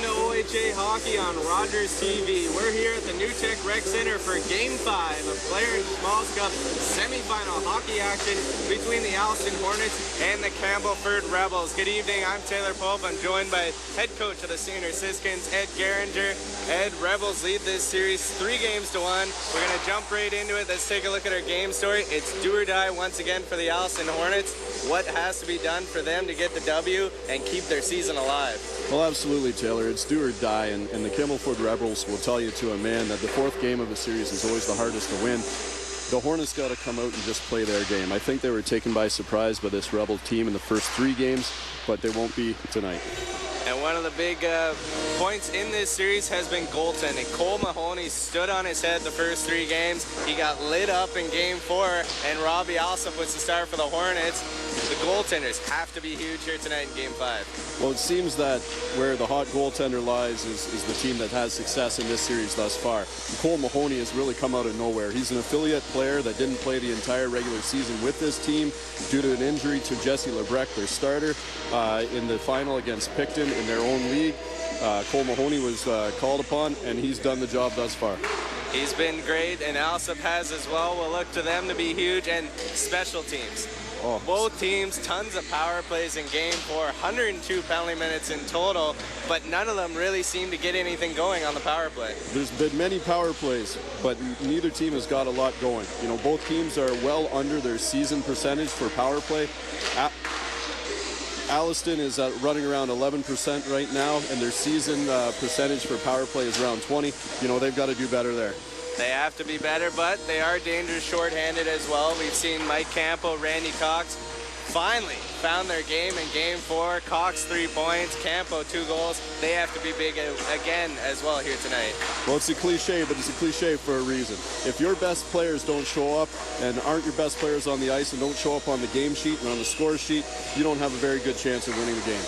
to OHA Hockey on Rogers TV. We're here at the New Tech Rec Center for Game 5 of Player and Smalls Cup semifinal hockey action between the Alliston Hornets and the Campbellford Rebels. Good evening, I'm Taylor Pope. I'm joined by head coach of the Senior Siskins, Ed Geringer. Ed, Rebels lead this series 3-1. We're going to jump right into it. Let's take a look at our game story. It's do or die once again for the Alliston Hornets. What has to be done for them to get the W and keep their season alive? Well, absolutely, Taylor. It's do or die, and the Campbellford Rebels will tell you to a man that the fourth game of a series is always the hardest to win. The Hornets got to come out and just play their game. I think they were taken by surprise by this Rebel team in the first 3 games, but they won't be tonight. And one of the big points in this series has been goaltending. Cole Mahoney stood on his head the first 3 games. He got lit up in Game 4, and Robbie Alsop was the star for the Hornets. The goaltenders have to be huge here tonight in Game 5. Well, it seems that where the hot goaltender lies is the team that has success in this series thus far. Cole Mahoney has really come out of nowhere. He's an affiliate player that didn't play the entire regular season with this team due to an injury to Jesse Lebrecht, their starter, in the final against Picton in their own league. Cole Mahoney was called upon, and he's done the job thus far. He's been great, and Alsop has as well. We'll look to them to be huge, and special teams. Oh. Both teams, tons of power plays in Game 4, 102 penalty minutes in total, but none of them really seem to get anything going on the power play. There's been many power plays, but neither team has got a lot going. You know, both teams are well under their season percentage for power play. Alliston is running around 11% right now, and their season percentage for power play is around 20. You know, they've got to do better there. They have to be better, but they are dangerous shorthanded as well. We've seen Mike Campo, Randy Cox finally found their game in Game 4. Cox 3 points, Campo 2 goals. They have to be big again as well here tonight. Well, it's a cliche, but it's a cliche for a reason. If your best players don't show up and aren't your best players on the ice and don't show up on the game sheet and on the score sheet, you don't have a very good chance of winning the game.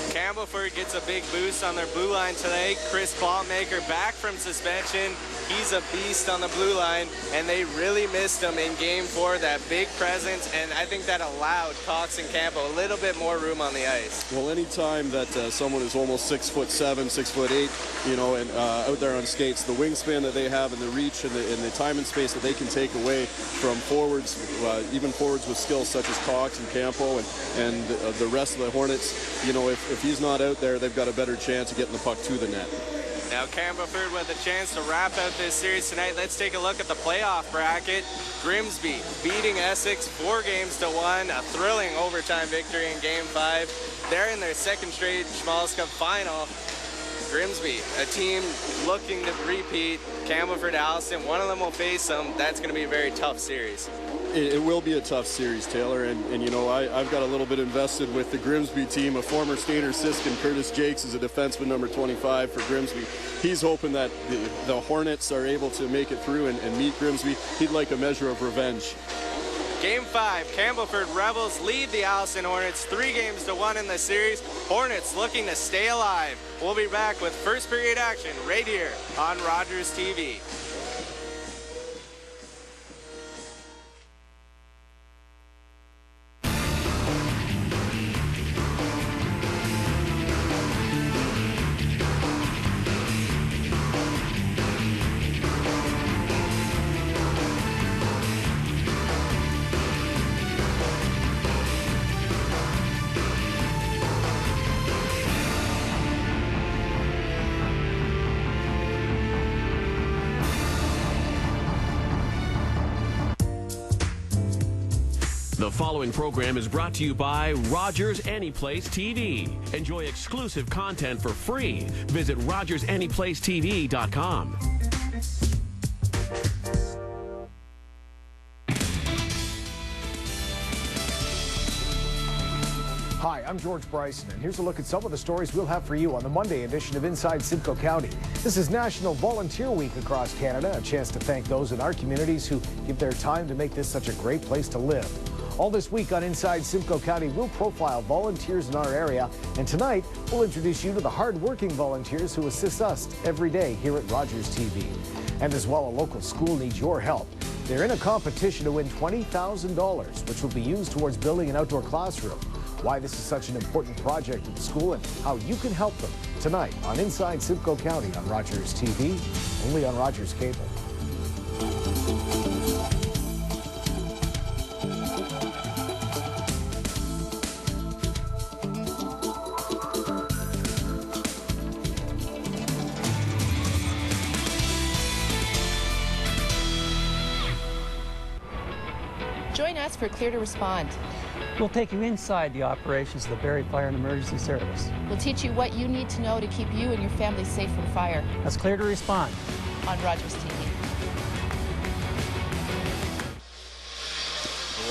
Campbellford gets a big boost on their blue line tonight. Chris Ballmaker back from suspension. He's a beast on the blue line, and they really missed him in Game 4, that big presence, and I think that allowed Cox and Campo a little bit more room on the ice. Well, anytime that someone is almost 6'7", 6'8", you know, and out there on skates, the wingspan that they have and the reach and the time and space that they can take away from forwards, even forwards with skills such as Cox and Campo and the rest of the Hornets, you know, if he's not out there, they've got a better chance of getting the puck to the net. Now Campbellford with a chance to wrap out this series tonight. Let's take a look at the playoff bracket. Grimsby beating Essex 4-1, a thrilling overtime victory in Game 5. They're in their 2nd straight Smalls Cup final. Grimsby, a team looking to repeat. Campbellford, Alliston, one of them will face them. That's going to be a very tough series. It will be a tough series, Taylor, and you know, I've got a little bit invested with the Grimsby team. A former skater, Siskin, Curtis Jakes, is a defenseman number 25 for Grimsby. He's hoping that the Hornets are able to make it through and meet Grimsby. He'd like a measure of revenge. Game 5, Campbellford Rebels lead the Alliston Hornets 3-1 in the series. Hornets looking to stay alive. We'll be back with first period action right here on Rogers TV. The following program is brought to you by Rogers Anyplace TV. Enjoy exclusive content for free. Visit RogersAnyplaceTV.com. Hi, I'm George Bryson, and here's a look at some of the stories we'll have for you on the Monday edition of Inside Simcoe County. This is National Volunteer Week across Canada, a chance to thank those in our communities who give their time to make this such a great place to live. All this week on Inside Simcoe County, we'll profile volunteers in our area, and tonight we'll introduce you to the hard-working volunteers who assist us every day here at Rogers TV. And as well, a local school needs your help. They're in a competition to win $20,000, which will be used towards building an outdoor classroom. why this is such an important project at the school and how you can help them tonight on Inside Simcoe County on Rogers TV, only on Rogers Cable. Join us for Clear to Respond. We'll take you inside the operations of the Barrie Fire and Emergency Service. We'll teach you what you need to know to keep you and your family safe from fire. That's Clear to Respond on Rogers TV.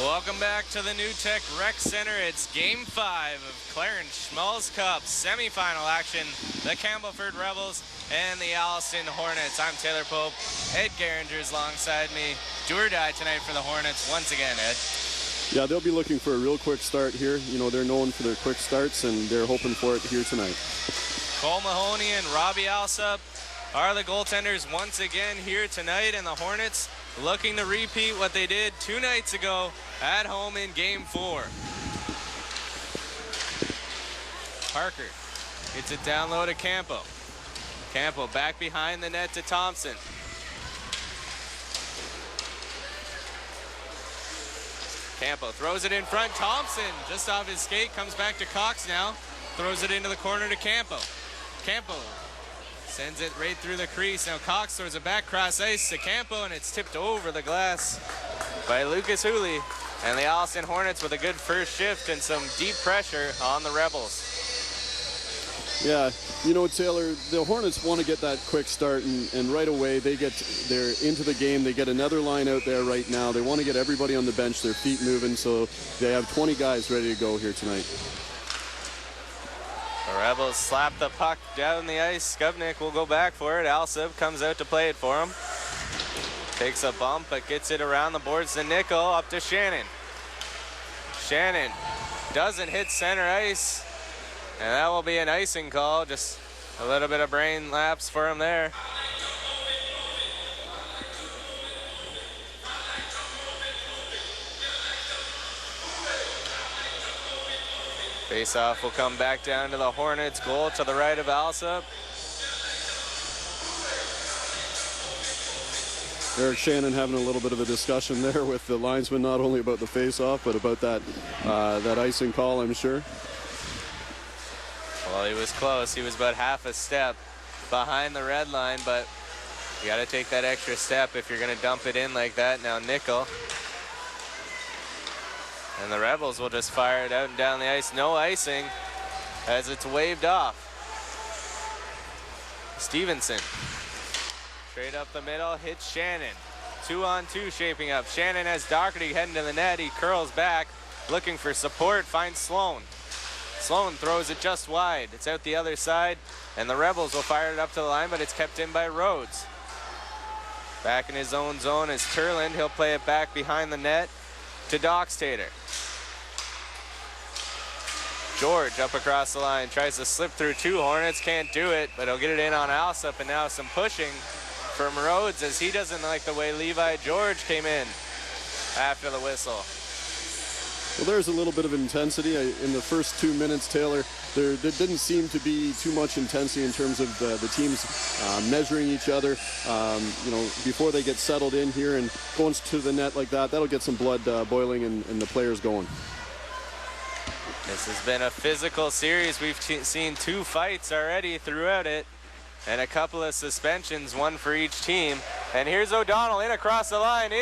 Welcome back to the New Tech Rec Center. It's Game 5 of Clarence Schmalz Cup semifinal action. The Campbellford Rebels and the Alliston Hornets. I'm Taylor Pope. Ed Geringer's alongside me. Do or die tonight for the Hornets once again, Ed. Yeah, they'll be looking for a real quick start here. You know, they're known for their quick starts, and they're hoping for it here tonight. Cole Mahoney and Robbie Alsop are the goaltenders once again here tonight, and the Hornets looking to repeat what they did 2 nights ago at home in Game 4. Parker gets it down low to Campo. Campo back behind the net to Thompson. Campo throws it in front. Thompson just off his skate, comes back to Cox now. Throws it into the corner to Campo. Campo sends it right through the crease. Now Cox throws it back cross ice to Campo, and it's tipped over the glass by Lucas Hooley. And the Alliston Hornets with a good first shift and some deep pressure on the Rebels. Yeah, you know, Taylor, the Hornets want to get that quick start, and right away they're into the game. They get another line out there right now. They want to get everybody on the bench, their feet moving, so they have 20 guys ready to go here tonight. The Rebels slap the puck down the ice. Skubnik will go back for it. Alsop comes out to play it for him. Takes a bump, but gets it around the boards to Nickel, up to Shannon. Shannon doesn't hit center ice. And that will be an icing call. Just a little bit of brain lapse for him there. Face-off will come back down to the Hornets. Goal to the right of Alsop. Eric Shannon having a little bit of a discussion there with the linesman, not only about the face-off, but about that icing call, I'm sure. Well, he was close. He was about half a step behind the red line, but you got to take that extra step if you're going to dump it in like that. Now Nickel. And the Rebels will just fire it out and down the ice. No icing as it's waved off. Stevenson. Straight up the middle, hits Shannon. 2-on-2 shaping up. Shannon has Doherty heading to the net. He curls back, looking for support, finds Sloan. Sloan throws it just wide. It's out the other side, and the Rebels will fire it up to the line, but it's kept in by Rhodes. Back in his own zone is Turland. He'll play it back behind the net to Dockstader. George up across the line, tries to slip through 2 Hornets, can't do it, but he'll get it in on Alsop, and now some pushing from Rhodes as he doesn't like the way Levi George came in after the whistle. Well, there's a little bit of intensity in the first 2 minutes, Taylor. There didn't seem to be too much intensity in terms of the teams measuring each other. You know, before they get settled in here and going to the net like that, that'll get some blood boiling and the players going. This has been a physical series. We've seen 2 fights already throughout it and a couple of suspensions, 1 for each team. And here's O'Donnell in across the line,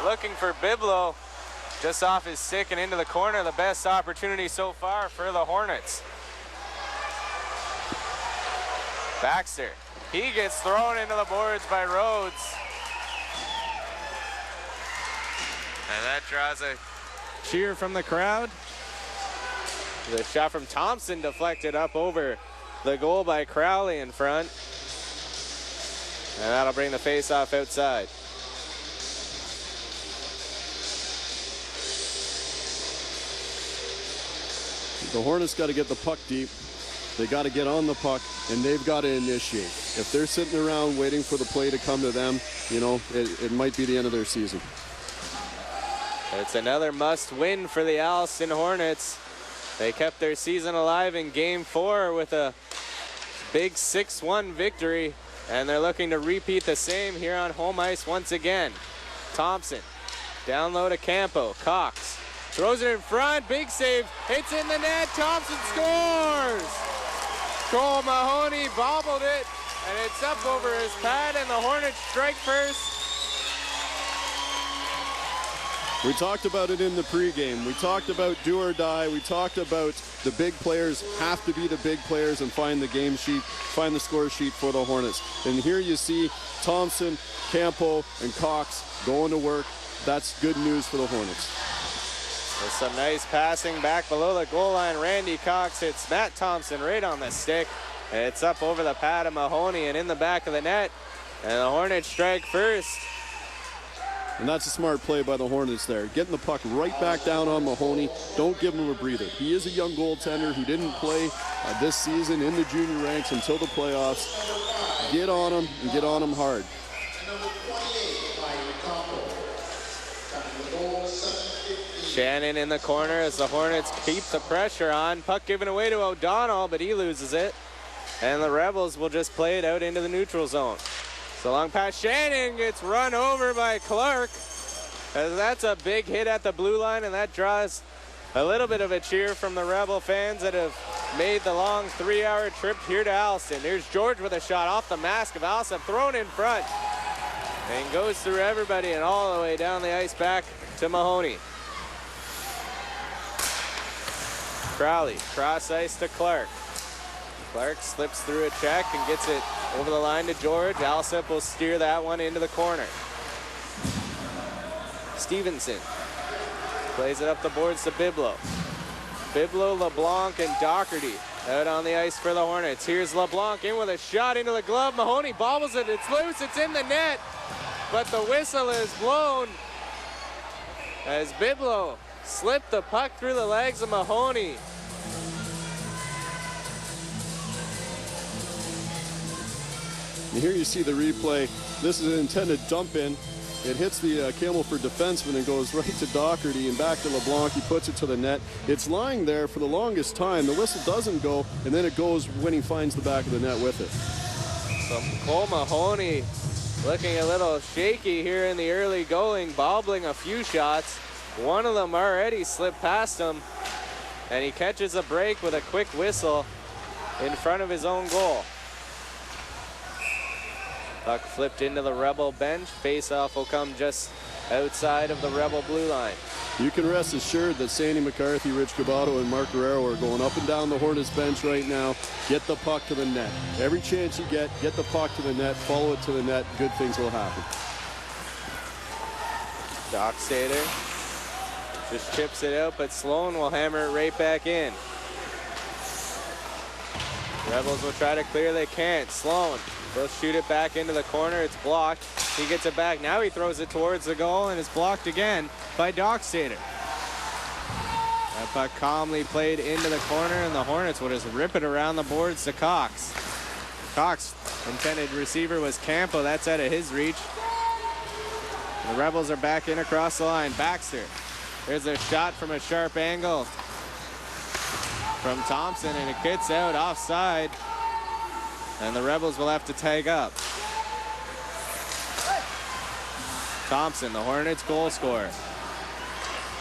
looking for Biblo. Just off his stick and into the corner. The best opportunity so far for the Hornets. Baxter. He gets thrown into the boards by Rhodes. And that draws a cheer from the crowd. The shot from Thompson deflected up over the goal by Crowley in front. And that'll bring the face-off outside. The Hornets got to get the puck deep. They got to get on the puck, and they've got to initiate. If they're sitting around waiting for the play to come to them, you know, it might be the end of their season. It's another must-win for the Alliston Hornets. They kept their season alive in Game 4 with a big 6-1 victory, and they're looking to repeat the same here on home ice once again. Thompson, down low to Campo. Cox throws it in front, big save, it's in the net, Thompson scores! Cole Mahoney bobbled it, and it's up over his pad, and the Hornets strike first. We talked about it in the pregame. We talked about do or die. We talked about the big players have to be the big players and find the game sheet, find the score sheet for the Hornets. And here you see Thompson, Campo, and Cox going to work. That's good news for the Hornets. With some nice passing back below the goal line, Randy Cox hits Matt Thompson right on the stick. It's up over the pad of Mahoney and in the back of the net. And the Hornets strike first. And that's a smart play by the Hornets there. Getting the puck right back down on Mahoney. Don't give him a breather. He is a young goaltender who didn't play this season in the junior ranks until the playoffs. Get on him and get on him hard. Shannon in the corner as the Hornets keep the pressure on. Puck given away to O'Donnell, but he loses it. And the Rebels will just play it out into the neutral zone. So long pass, Shannon gets run over by Clark. As that's a big hit at the blue line, and that draws a little bit of a cheer from the Rebel fans that have made the long 3-hour trip here to Alliston. Here's George with a shot off the mask of Alliston, thrown in front. And goes through everybody and all the way down the ice back to Mahoney. Crowley, cross ice to Clark. Clark slips through a check and gets it over the line to George. Alsip will steer that one into the corner. Stevenson plays it up the boards to Biblo. Biblo, LeBlanc, and Doherty out on the ice for the Hornets. Here's LeBlanc in with a shot into the glove. Mahoney bobbles it. It's loose. It's in the net. But the whistle is blown as Biblo slipped the puck through the legs of Mahoney. And here you see the replay. This is an intended dump in. It hits the Campbellford defenseman and goes right to Doherty and back to LeBlanc. He puts it to the net. It's lying there for the longest time. The whistle doesn't go, and then it goes when he finds the back of the net with it. So Cole Mahoney looking a little shaky here in the early going, bobbling a few shots. One of them already slipped past him, and he catches a break with a quick whistle in front of his own goal. Puck flipped into the Rebel bench. Face-off will come just outside of the Rebel blue line. You can rest assured that Sandy McCarthy, Rich Gabato, and Mark Guerrero are going up and down the Hornets bench right now. Get the puck to the net. Every chance you get the puck to the net, follow it to the net, good things will happen. Dockstader just chips it out, but Sloan will hammer it right back in. Rebels will try to clear, they can't. Sloan will shoot it back into the corner, it's blocked. He gets it back, now he throws it towards the goal and it's blocked again by Dockstader. That puck calmly played into the corner and the Hornets will just rip it around the boards to Cox. Cox, intended receiver was Campo, that's out of his reach. The Rebels are back in across the line. Baxter, there's a shot from a sharp angle from Thompson and it gets out offside. And the Rebels will have to tag up. Thompson, the Hornets goal scorer.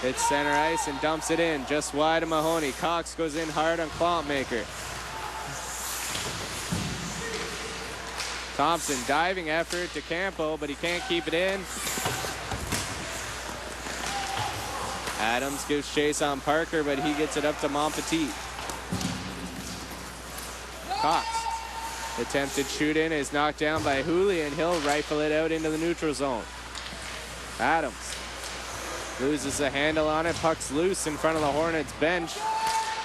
Hits center ice and dumps it in just wide of Mahoney. Cox goes in hard on Klompmaker. Thompson diving effort to Campo, but he can't keep it in. Adams gives chase on Parker, but he gets it up to Montpetit. Cox. Attempted shoot in is knocked down by Hooley and he'll rifle it out into the neutral zone. Adams loses the handle on it. Puck's loose in front of the Hornets bench.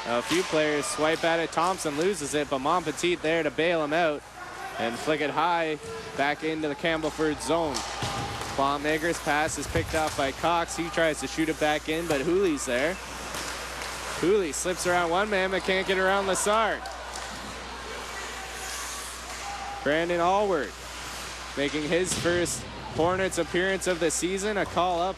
A few players swipe at it. Thompson loses it, but Montpetit there to bail him out and flick it high back into the Campbellford zone. Klompmaker's pass is picked off by Cox. He tries to shoot it back in, but Hooley's there. Hooley slips around one man, but can't get around Lassard. Brandon Allward making his first Hornets appearance of the season. A call up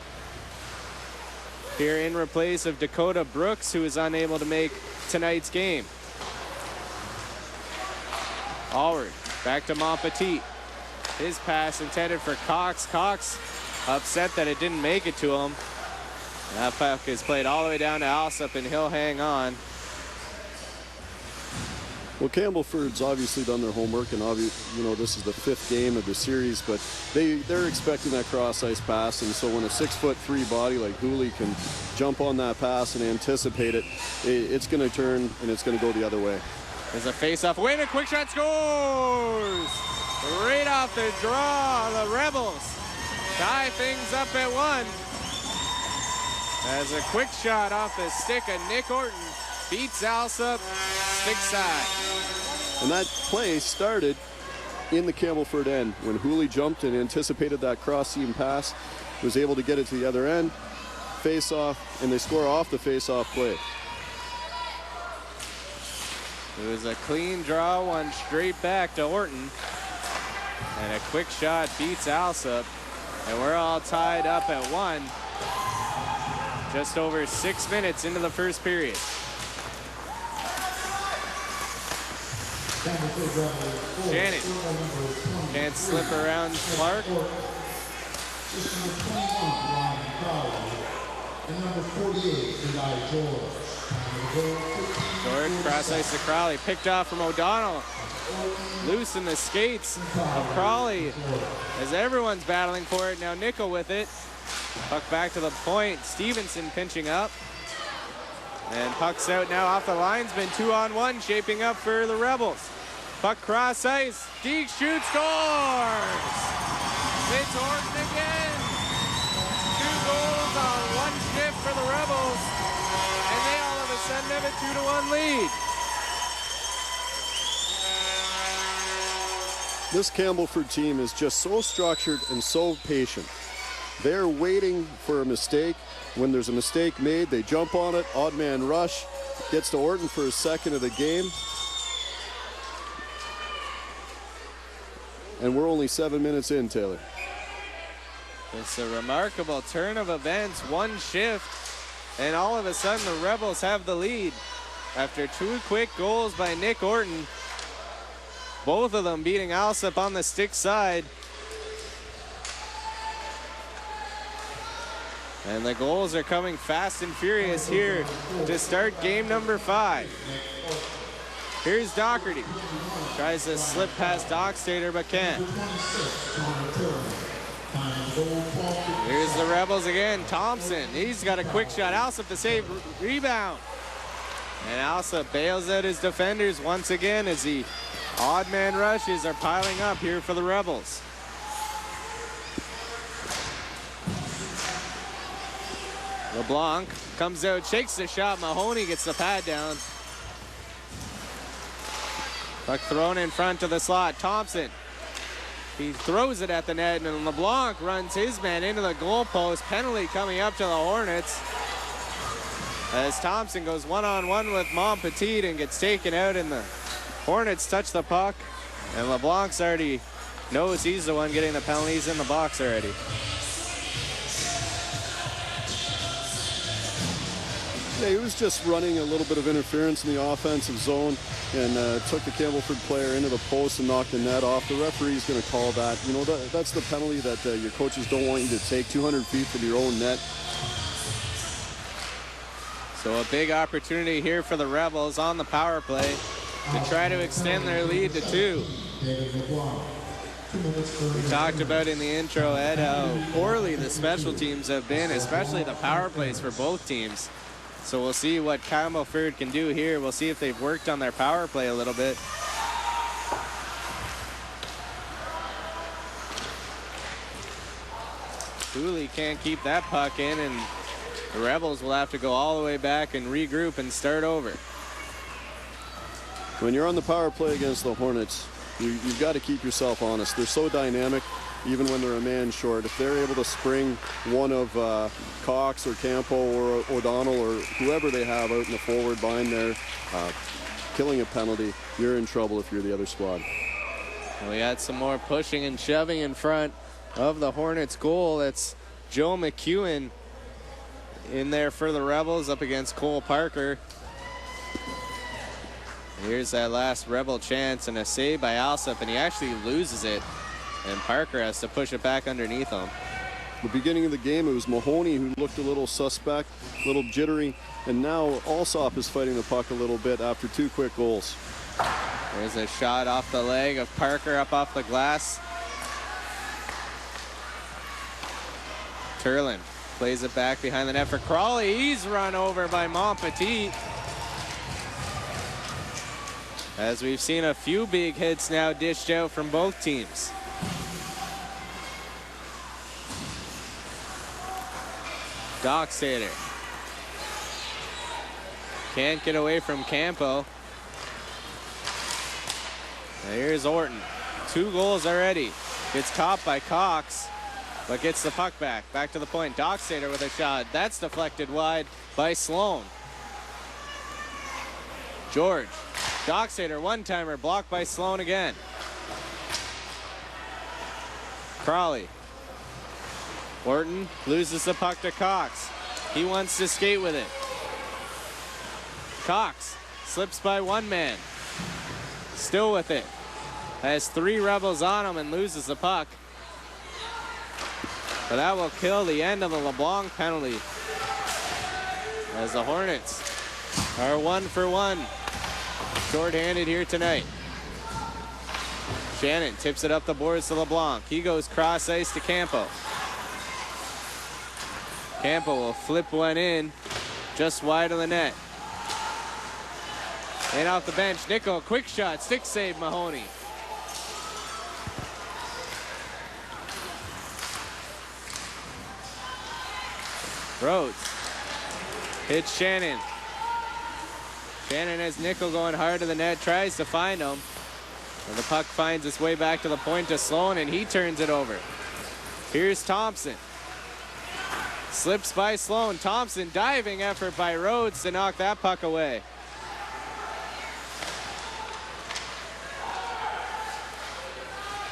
here in replace of Dakota Brooks, who is unable to make tonight's game. Allward back to Montpetit. His pass intended for Cox. Cox upset that it didn't make it to him. That puck is played all the way down to Alsop, and he'll hang on. Well, Campbellford's obviously done their homework, and this is the 5th game of the series, but they're expecting that cross-ice pass, and so when a 6'3" body like Hooley can jump on that pass and anticipate it, it's going to turn and it's going to go the other way. There's a face-off win, a quick shot scores! Right off the draw, the Rebels tie things up at 1. As a quick shot off the stick of Nick Orton beats Alsop stick side. And that play started in the Campbellford end when Hooley jumped and anticipated that cross-seam pass, was able to get it to the other end, face-off, and they score off the face-off play. It was a clean draw, one straight back to Orton. And a quick shot beats Alsop. And we're all tied up at 1. Just over 6 minutes into the first period. Shannon can't slip around Clark. George cross ice to Crowley, picked off from O'Donnell. Loose in the skates of Crawley as everyone's battling for it. Now Nickel with it. Puck back to the point. Stevenson pinching up. And puck's out now off the linesman. 2-on-1 shaping up for the Rebels. Puck cross ice. Deek shoots, scores! It's Orton again. 2 goals on 1 shift for the Rebels. And they all of a sudden have a 2-1 lead. This Campbellford team is just so structured and so patient. They're waiting for a mistake. When there's a mistake made, they jump on it. Odd man rush. Gets to Orton for his 2nd of the game. And we're only 7 minutes in, Taylor. It's a remarkable turn of events. 1 shift. And all of a sudden, the Rebels have the lead. After 2 quick goals by Nick Orton. Both of them beating Alsop on the stick side. And the goals are coming fast and furious here to start game number 5. Here's Doherty. Tries to slip past Dockstader, but can't. Here's the Rebels again. Thompson, he's got a quick shot. Alsop to save, rebound. And Alsop bails out his defenders once again as the odd man rushes are piling up here for the Rebels. LeBlanc comes out, shakes the shot. Mahoney gets the pad down. Puck thrown in front to the slot. Thompson. He throws it at the net, and LeBlanc runs his man into the goalpost. Penalty coming up to the Hornets. As Thompson goes 1-on-1 with Montpetit and gets taken out, and the Hornets touch the puck. And LeBlanc's already knows he's the one getting the penalties in the box already. Yeah, he was just running a little bit of interference in the offensive zone and took the Campbellford player into the post and knocked the net off. The referee's going to call that. You know, that's the penalty that your coaches don't want you to take, 200 feet from your own net. So a big opportunity here for the Rebels on the power play to try to extend their lead to 2. We talked about in the intro, Ed, how poorly the special teams have been, especially the power plays for both teams. So we'll see what Campbellford can do here. We'll see if they've worked on their power play a little bit. Cooley can't keep that puck in, and the Rebels will have to go all the way back and regroup and start over. When you're on the power play against the Hornets, you've got to keep yourself honest. They're so dynamic, even when they're a man short. If they're able to spring one of Cox or Campo or O'Donnell or whoever they have out in the forward line there, killing a penalty, you're in trouble if you're the other squad. We got some more pushing and shoving in front of the Hornets goal. That's Joe McEwen in there for the Rebels up against Cole Parker. Here's that last Rebel chance and a save by Alsop, and he actually loses it. And Parker has to push it back underneath him. The beginning of the game, it was Mahoney who looked a little suspect, a little jittery, and now Alsop is fighting the puck a little bit after 2 quick goals. There's a shot off the leg of Parker up off the glass. Turlin plays it back behind the net for Crawley. He's run over by Montpetit. As we've seen a few big hits now dished out from both teams. Dockstader can't get away from Campo. Now here's Orton. 2 goals already. Gets caught by Cox, but gets the puck back. Back to the point. Dockstader with a shot. That's deflected wide by Sloan. George. Dockstader one-timer blocked by Sloan again. Crawley. Orton loses the puck to Cox. He wants to skate with it. Cox slips by one man. Still with it. Has 3 Rebels on him and loses the puck. But that will kill the end of the LeBlanc penalty. As the Hornets are 1 for 1. Short-handed here tonight. Shannon tips it up the boards to LeBlanc. He goes cross ice to Campo. Campo will flip one in just wide of the net. And off the bench, Nickel, quick shot, stick save Mahoney. Rhodes hits Shannon. Shannon has Nickel going hard to the net, tries to find him. And the puck finds its way back to the point to Sloan, and he turns it over. Here's Thompson. Slips by Sloan. Thompson diving effort by Rhodes to knock that puck away.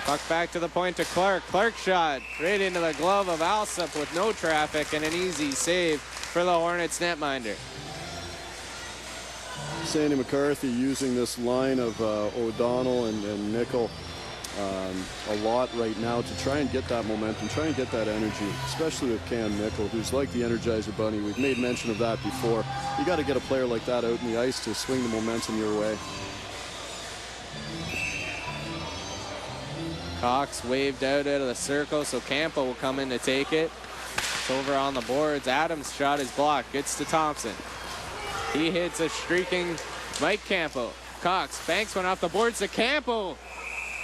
Puck back to the point to Clark. Clark shot right into the glove of Alsop with no traffic and an easy save for the Hornets netminder. Sandy McCarthy using this line of O'Donnell and Nickel a lot right now to try and get that momentum, try and get that energy, especially with Cam Nickel, who's like the Energizer Bunny. We've made mention of that before. You got to get a player like that out in the ice to swing the momentum your way. Cox waved out of the circle, so Campo will come in to take it. It's over on the boards. Adams' shot is blocked. Gets to Thompson. He hits a streaking Mike Campo. Cox banks one off the boards to Campo.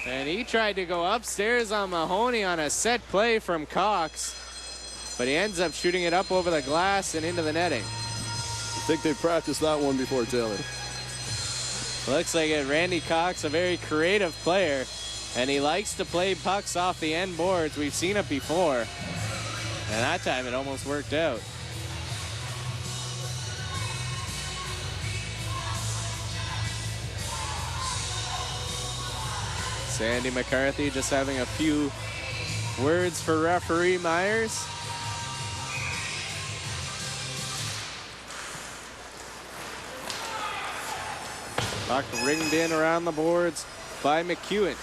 And he tried to go upstairs on Mahoney on a set play from Cox. But he ends up shooting it up over the glass and into the netting. I think they practiced that one before, Taylor. Looks like it. Randy Cox, a very creative player. And he likes to play pucks off the end boards. We've seen it before. And that time it almost worked out. Sandy McCarthy just having a few words for referee Myers. Puck ringed in around the boards by McEwen.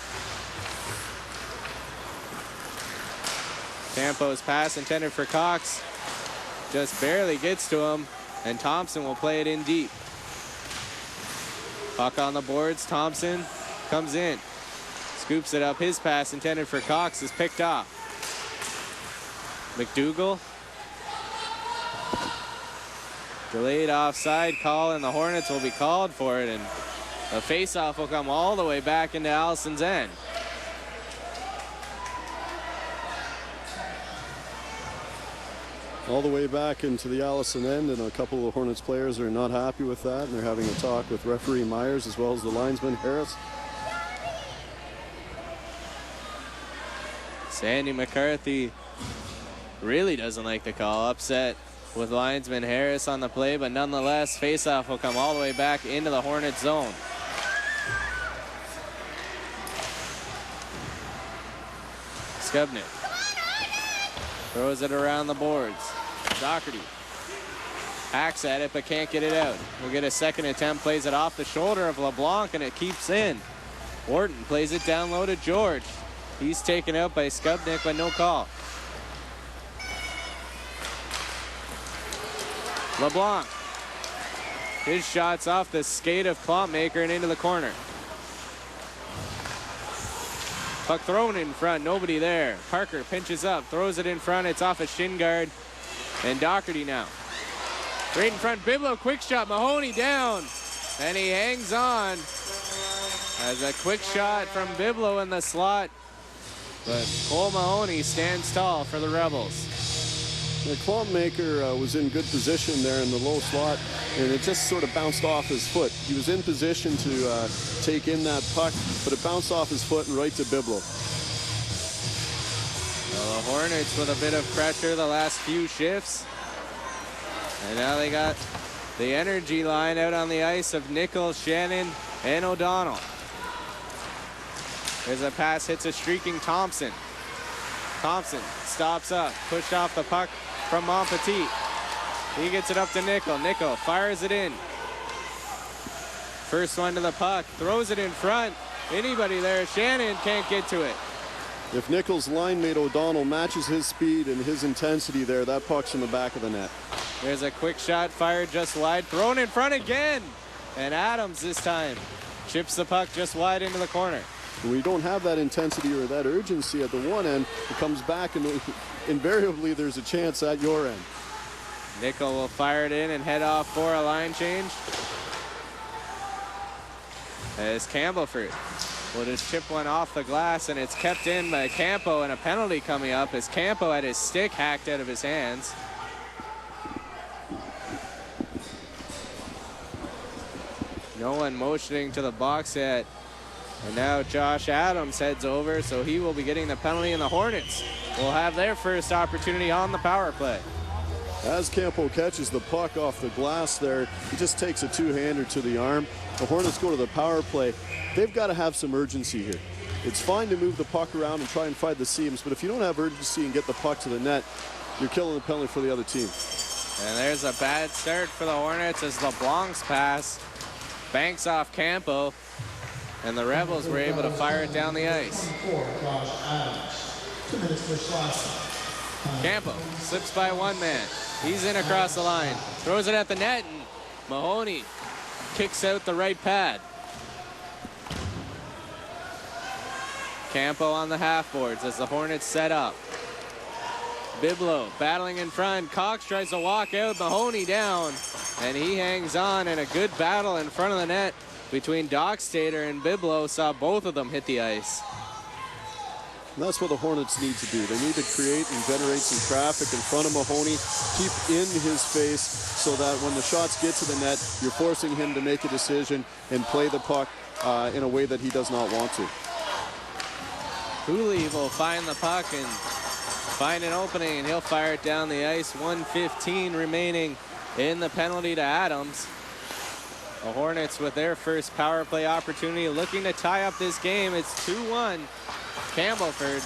Campo's pass intended for Cox just barely gets to him, and Thompson will play it in deep. Puck on the boards. Thompson comes in, scoops it up. His pass intended for Cox is picked off. McDougall. Delayed offside call, and the Hornets will be called for it, and a face-off will come all the way back into Alliston's end. All the way back into the Alliston end, and a couple of the Hornets players are not happy with that, and they're having a talk with referee Myers as well as the linesman Harris. Sandy McCarthy really doesn't like the call. Upset with linesman Harris on the play, but nonetheless, faceoff will come all the way back into the Hornets zone. Skubnik throws it around the boards. Doherty Hacks at it, but can't get it out. We'll get a second attempt, plays it off the shoulder of LeBlanc, and it keeps in. Wharton plays it down low to George. He's taken out by Skubnik, but no call. LeBlanc. His shot's off the skate of Clompmaker and into the corner. Puck thrown in front, nobody there. Parker pinches up, throws it in front. It's off a shin guard. And Doherty now. Right in front, Biblo, quick shot, Mahoney down. And he hangs on. As a quick shot from Biblo in the slot. But Cole Mahoney stands tall for the Rebels. The Clompmaker was in good position there in the low slot, and it just sort of bounced off his foot. He was in position to take in that puck, but it bounced off his foot and right to Biblo. Well, the Hornets with a bit of pressure the last few shifts. And now they got the energy line out on the ice of Nichols, Shannon, and O'Donnell. There's a pass, hits a streaking Thompson. Thompson stops up, pushed off the puck from Montpetit. He gets it up to Nickel. Nickel fires it in. First one to the puck, throws it in front. Anybody there? Shannon can't get to it. If Nichols' line mate O'Donnell matches his speed and his intensity there, that puck's in the back of the net. There's a quick shot fired just wide, thrown in front again. And Adams this time chips the puck just wide into the corner. When you don't have that intensity or that urgency at the one end, it comes back and invariably there's a chance at your end. Nickel will fire it in and head off for a line change. As Campbellford will just chip one off the glass, and it's kept in by Campo, and a penalty coming up as Campo had his stick hacked out of his hands. No one motioning to the box yet. And now Josh Adams heads over, so he will be getting the penalty, and the Hornets will have their first opportunity on the power play. As Campo catches the puck off the glass there, he just takes a two-hander to the arm. The Hornets go to the power play. They've got to have some urgency here. It's fine to move the puck around and try and find the seams, but if you don't have urgency and get the puck to the net, you're killing the penalty for the other team. And there's a bad start for the Hornets as LeBlanc's pass banks off Campo, and the Rebels were able to fire it down the ice. Campo slips by one man. He's in across the line, throws it at the net, and Mahoney kicks out the right pad. Campo on the half boards as the Hornets set up. Biblo battling in front. Cox tries to walk out. Mahoney down, and he hangs on, and a good battle in front of the net between Dockstader and Biblo saw both of them hit the ice. And that's what the Hornets need to do. They need to create and generate some traffic in front of Mahoney, keep in his face so that when the shots get to the net, you're forcing him to make a decision and play the puck in a way that he does not want to. Cooley will find the puck and find an opening, and he'll fire it down the ice. 1:15 remaining in the penalty to Adams. The Hornets with their first power play opportunity, looking to tie up this game. It's 2-1. Campbellford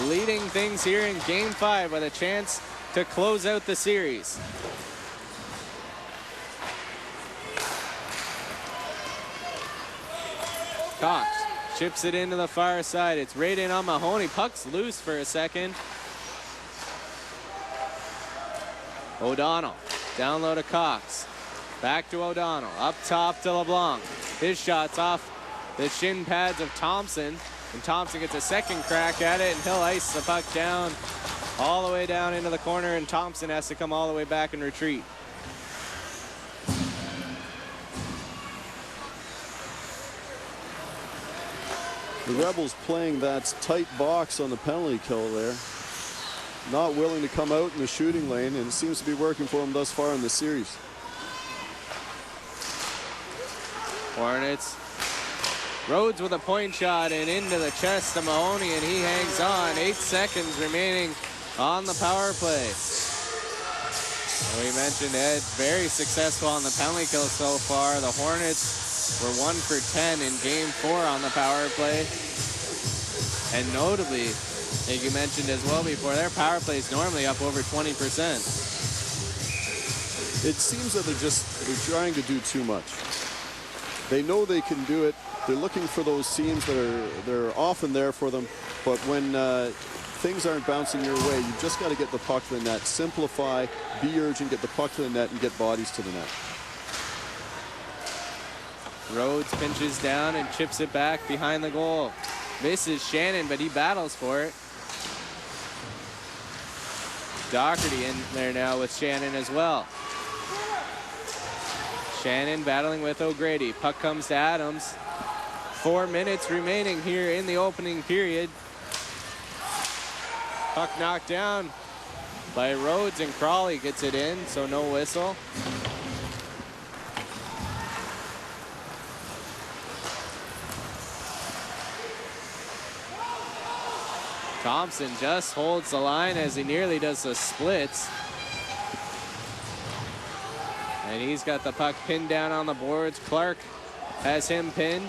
leading things here in Game 5 with a chance to close out the series. Cox chips it into the far side. It's right in on Mahoney. Puck's loose for a second. O'Donnell down low to Cox. Back to O'Donnell. Up top to LeBlanc. His shot's off the shin pads of Thompson. And Thompson gets a second crack at it, and he'll ice the puck down all the way down into the corner, and Thompson has to come all the way back and retreat. The Rebels playing that tight box on the penalty kill there. Not willing to come out in the shooting lane, and it seems to be working for them thus far in the series. Hornets. Rhodes with a point shot and into the chest of Mahoney, and he hangs on. 8 seconds remaining on the power play. We mentioned Ed, very successful on the penalty kill so far. The Hornets were 1 for 10 in Game 4 on the power play. And notably, I think you mentioned as well before, their power play is normally up over 20%. it seems that they're trying to do too much. They know they can do it. They're looking for those seams they're often there for them. But when things aren't bouncing your way, you just got to get the puck to the net. Simplify, be urgent, get the puck to the net, and get bodies to the net. Rhodes pinches down and chips it back behind the goal. Misses Shannon, but he battles for it. Doherty in there now with Shannon as well. Shannon battling with O'Grady. Puck comes to Adams. 4 minutes remaining here in the opening period. Puck knocked down by Rhodes, and Crawley gets it in, so no whistle. Thompson just holds the line as he nearly does the splits. And he's got the puck pinned down on the boards. Clark has him pinned.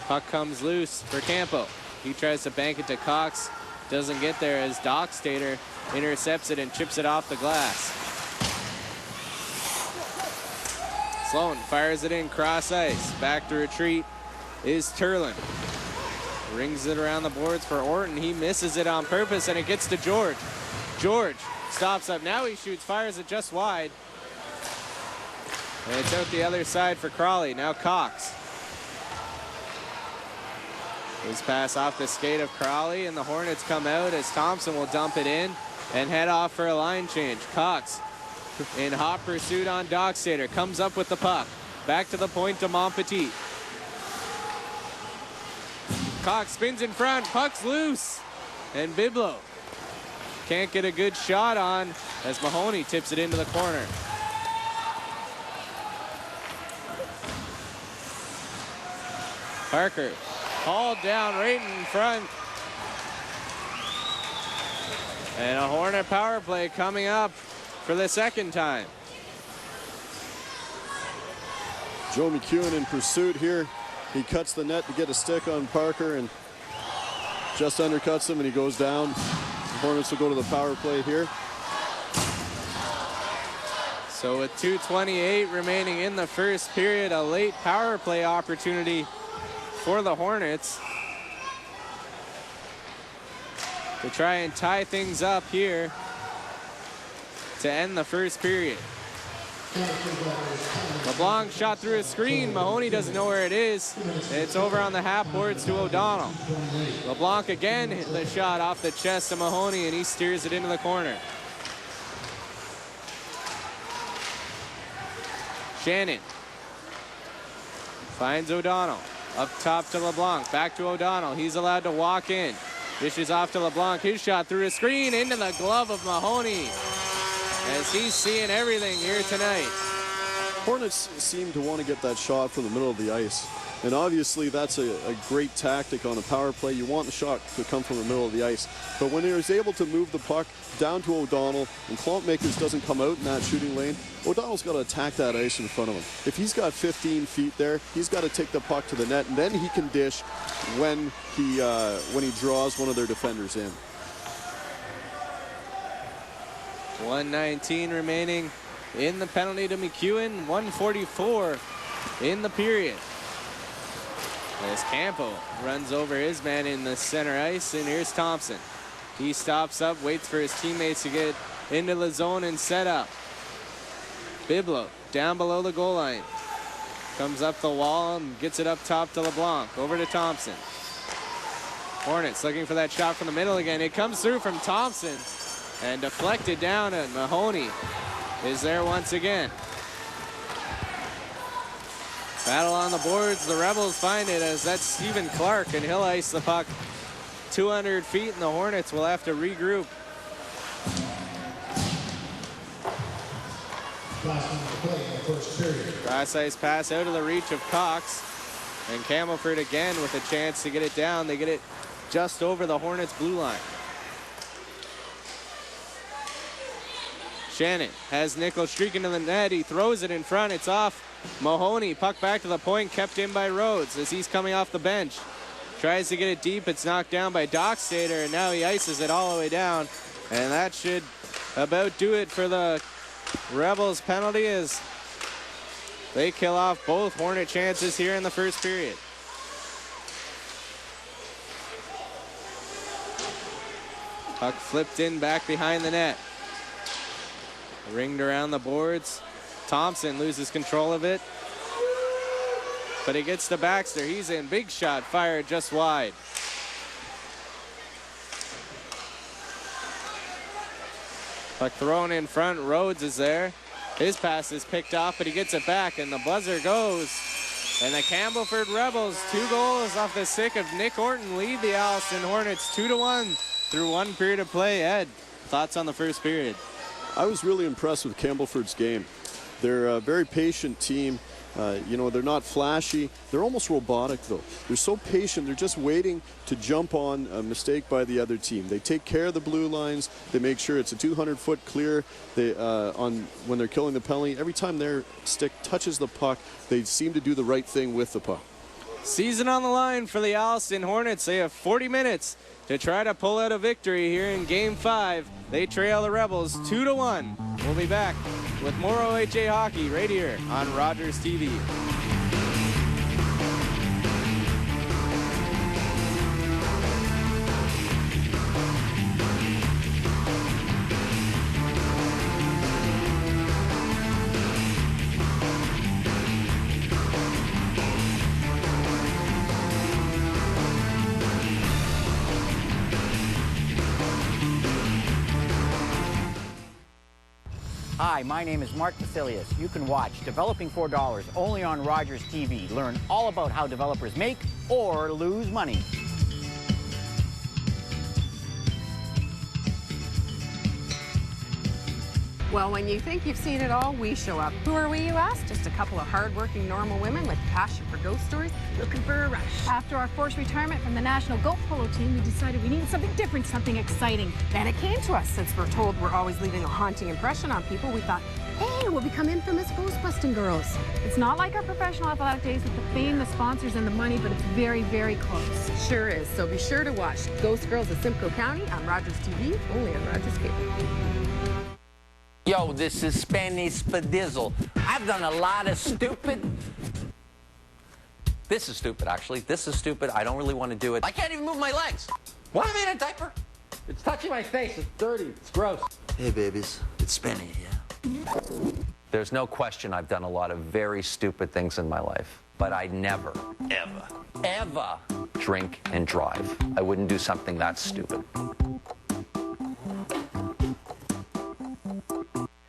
Puck comes loose for Campo. He tries to bank it to Cox. Doesn't get there as Dockstader intercepts it and chips it off the glass. Sloan fires it in cross ice. Back to retreat is Turlin. Rings it around the boards for Orton. He misses it on purpose, and it gets to George. George stops up. Now he shoots, fires it just wide. And it's out the other side for Crawley. Now Cox. His pass off the skate of Crawley, and the Hornets come out as Thompson will dump it in and head off for a line change. Cox in hot pursuit on Dockstader. Comes up with the puck. Back to the point to Montpetit. Cox spins in front, puck's loose, and Biblo can't get a good shot on as Mahoney tips it into the corner. Parker hauled down right in front. And a Hornet power play coming up for the second time. Joe McEwen in pursuit here. He cuts the net to get a stick on Parker and just undercuts him, and he goes down. The Hornets will go to the power play here. So with 2:28 remaining in the first period, a late power play opportunity for the Hornets to try and tie things up here to end the first period. LeBlanc shot through a screen. Mahoney doesn't know where it is. It's over on the half boards to O'Donnell. LeBlanc again hit the shot off the chest of Mahoney, and he steers it into the corner. Shannon finds O'Donnell. Up top to LeBlanc. Back to O'Donnell. He's allowed to walk in. Dishes off to LeBlanc. His shot through a screen into the glove of Mahoney, as he's seeing everything here tonight. Hornets seem to want to get that shot from the middle of the ice. And obviously that's a great tactic on a power play. You want the shot to come from the middle of the ice. But when he was able to move the puck down to O'Donnell and Klontmakers doesn't come out in that shooting lane, O'Donnell's got to attack that ice in front of him. If he's got 15 feet there, he's got to take the puck to the net, and then he can dish when he draws one of their defenders in. 1:19 remaining in the penalty to McEwen. 1:44 in the period. As Campo runs over his man in the center ice, and here's Thompson. He stops up, waits for his teammates to get into the zone and set up. Biblo down below the goal line. Comes up the wall and gets it up top to LeBlanc. Over to Thompson. Hornets looking for that shot from the middle again. It comes through from Thompson and deflected down, and Mahoney is there once again. Battle on the boards. The Rebels find it as that's Stephen Clark, and he'll ice the puck 200 feet, and the Hornets will have to regroup. Cross ice pass out of the reach of Cox, and Campbellford again with a chance to get it down. They get it just over the Hornets' blue line. Shannon has Nichols streaking to the net. He throws it in front. It's off Mahoney. Puck back to the point, kept in by Rhodes as he's coming off the bench. Tries to get it deep. It's knocked down by Dockstader, and now he ices it all the way down. And that should about do it for the Rebels penalty as they kill off both Hornet chances here in the first period. Puck flipped in back behind the net. Ringed around the boards. Thompson loses control of it. But he gets to Baxter. He's in. Big shot fired just wide. Puck thrown in front. Rhodes is there. His pass is picked off, but he gets it back, and the buzzer goes. And the Campbellford Rebels, 2 goals off the stick of Nick Orton, lead the Alliston Hornets 2-1 through 1 period of play. Ed, thoughts on the first period? I was really impressed with Campbellford's game. They're a very patient team. You know, they're not flashy. They're almost robotic, though. They're so patient. They're just waiting to jump on a mistake by the other team. They take care of the blue lines. They make sure it's a 200-foot clear. They when they're killing the penalty, every time their stick touches the puck, they seem to do the right thing with the puck. Season on the line for the Alliston Hornets. They have 40 minutes to try to pull out a victory here in Game 5. They trail the Rebels 2-1. We'll be back with more OHA hockey right here on Rogers TV. Hi, my name is Mark Basilius. You can watch Developing for $4 only on Rogers TV. Learn all about how developers make or lose money. Well, when you think you've seen it all, we show up. Who are we, you ask? Just a couple of hard-working normal women with passion for ghost stories, looking for a rush. After our forced retirement from the National Goat Polo team, we decided we needed something different, something exciting. Then it came to us. Since we're told we're always leaving a haunting impression on people, we thought, hey, we'll become infamous ghost-busting girls. It's not like our professional athletic days with the fame, the sponsors, and the money, but it's very, very close. Sure is. So be sure to watch Ghost Girls of Simcoe County on Rogers TV, only on Rogers Cable. Yo, this is Spanish Spadizzle. I've done a lot of stupid... This is stupid, actually. This is stupid. I don't really want to do it. I can't even move my legs. Why am I in a diaper? It's touching my face. It's dirty. It's gross. Hey, babies. It's Spenny, yeah? There's no question I've done a lot of very stupid things in my life. But I never, ever drink and drive. I wouldn't do something that stupid.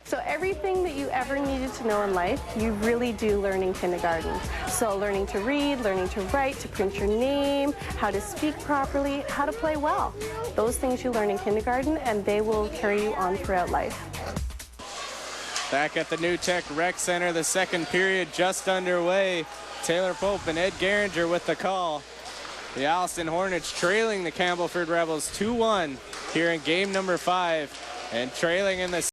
So everything that you ever needed to know in life, you really do learn in kindergarten. So learning to read, learning to write, to print your name, how to speak properly, how to play well. Those things you learn in kindergarten, and they will carry you on throughout life. Back at the New Tech Rec Center, the second period just underway. Taylor Pope and Ed Garinger with the call. The Alliston Hornets trailing the Campbellford Rebels 2-1 here in game number 5, and trailing in the